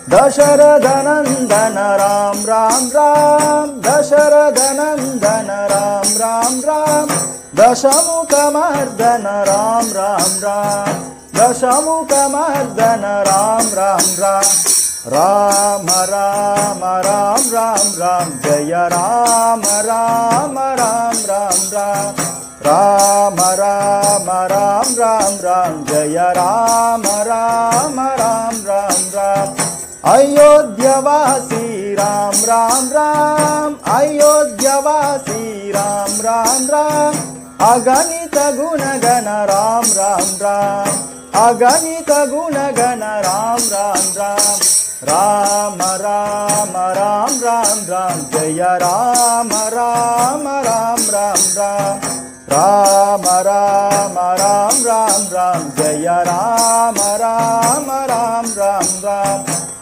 दशरथनन्दन राम राम राम दशरथनन्दन राम राम राम दशमुखमर्दन राम राम राम दशमुखमर्दन राम राम राम राम राम राम राम राम जय राम राम राम राम राम राम राम राम राम राम जय राम राम राम राम राम अयोध्यवासी राम राम राम अयोध्यवासी राम राम राम अगणित गुणगण राम राम राम अगणित गुणगण राम राम राम राम राम राम राम राम जय राम राम राम राम राम राम राम राम राम राम जय राम राम राम राम राम